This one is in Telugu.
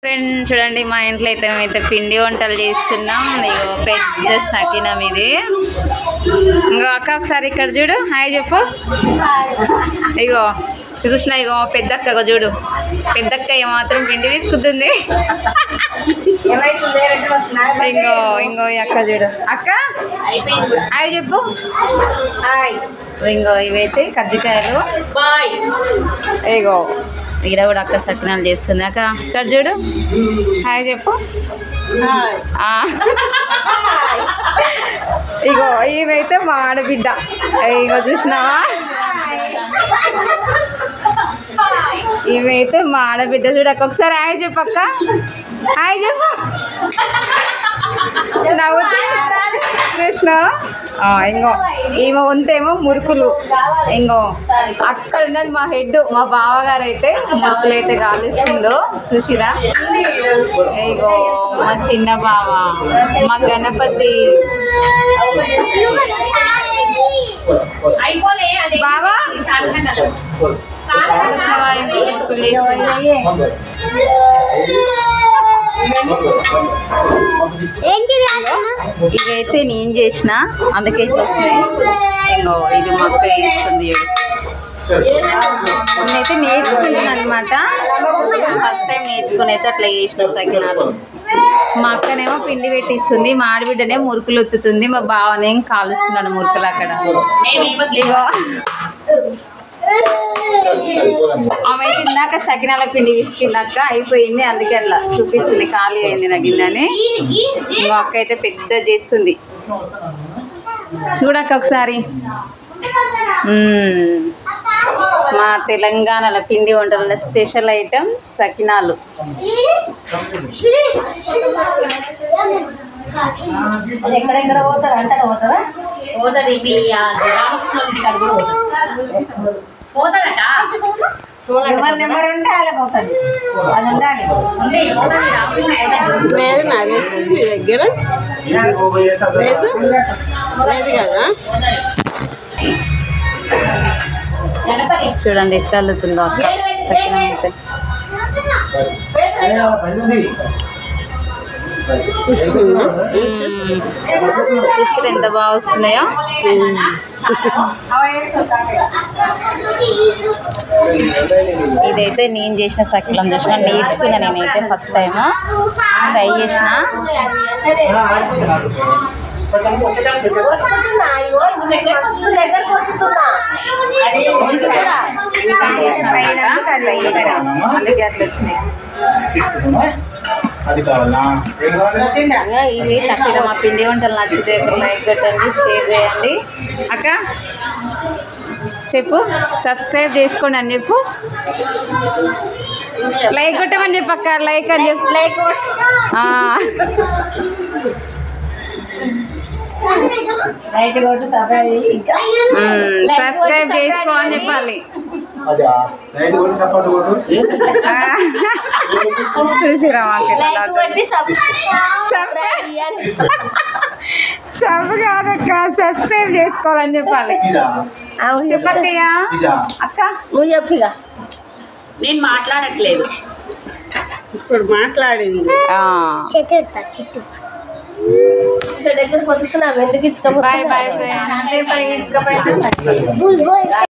ఫ్రెండ్స్ చూడండి మా ఇంట్లో అయితే మేమైతే పిండి వంటలు చేస్తున్నాం. ఇగో పెద్ద సకినం ఇది. ఇంకో అక్క ఒకసారి ఇక్కడ చూడు, హాయ్ చెప్పు. ఇగో చూసినా, ఇగో పెద్దక్క చూడు, పెద్దక్క ఏమాత్రం పిండి తీసుకుంటుంది. ఇంకో ఇంకో అక్క చూడు, అక్క హాయ్ చెప్పు. ఇంకో ఇవైతే కజ్జికాయలు. ఇగో ఈడ కూడా అక్క సకినాలు చేస్తుంది. అక్క ఇక్కడ చూడు, హాయ్ చెప్పు. ఇగో ఇవైతే మా ఆడబిడ్డ. ఇగో చూసినావా, ఇవైతే మా ఆడబిడ్డ. చూడక్క ఒకసారి హాయ్ చెప్పు. అక్క హాయ్ చెప్పు. కృష్ణ ఇంకో ఈమె వంతేమో మురుకులు. ఇంకో అక్కడ ఉన్నది మా హెడ్, మా బావగారు అయితే మురుకులు అయితే కాలుస్తుందో చూసిరా. ఇగో మా చిన్న బావ, మా గణపతి బావా. ఇదైతే నేను చేసిన, అందుకే ఇట్లా వచ్చినాయి. ఇంకో ఇది మా అక్క వేస్తుంది. నేనైతే నేర్చుకుంటున్నాను అనమాట. ఫస్ట్ టైం నేర్చుకుని అయితే అట్లా చేసిన సకినాలు. మా అక్కనేమో పిండి పెట్టిస్తుంది, మా ఆడబిడ్డనే మురుకులు ఒత్తుతుంది, మా బావనేం కాలుస్తున్నాడు మురుకులు అక్కడ. ఇగో ఆమె తిన్నాక సకినాల పిండి తీసుకున్నాక అయిపోయింది, అందుకే అట్లా చూపిస్తుంది ఖాళీ అయింది నా గిన్నెని. ఇంకో అక్క అయితే పెద్ద చేస్తుంది, చూడక్క ఒకసారి. మా తెలంగాణలో పిండి వంటల స్పెషల్ ఐటమ్ సకినాలు. ఎక్కడెక్కడ పోతారు అంటే పోతారా? పోతుంది మీ నెంబర్ ఉంటే అలా పోతుంది, అది ఉండాలి. లేదు నాగేష్ నీ దగ్గర లేదు లేదు కదా. చూడండి ఎట్లా అల్లుతుందో అక్క సకినం అయితే. చూస్తే ఎంత బాగా వస్తున్నాయో. ఇదైతే నేను చేసిన సకినం చూసిన, నేర్చుకున్నా నేనైతే ఫస్ట్ టైం ట్రై చేసిన. ఇవి తక్కువ మా పిండి వంటలు నచ్చితే లైక్ కొట్టండి, షేర్ చేయండి. అక్క చెప్పు, సబ్స్క్రైబ్ చేసుకోండి అని చెప్పు, లైక్ కొట్టమని చెప్పు అక్క, లైక్ అని చెప్పు. లైక్ సబ్స్క్రైబ్ చేసుకో అని చెప్పాలి. చూసిరా సబ్ కాదక్క, సబ్స్క్రైబ్ చేసుకోవాలని చెప్పాలి. చెప్పక్కయ్యా. అక్క నువ్వు చెప్పిగా, నేను మాట్లాడట్లేదు, ఇప్పుడు మాట్లాడింది. దగ్గర పొద్దుతున్నావు, ఎందుకు ఇచ్చుకోపోయి బాయ్ బాయ్.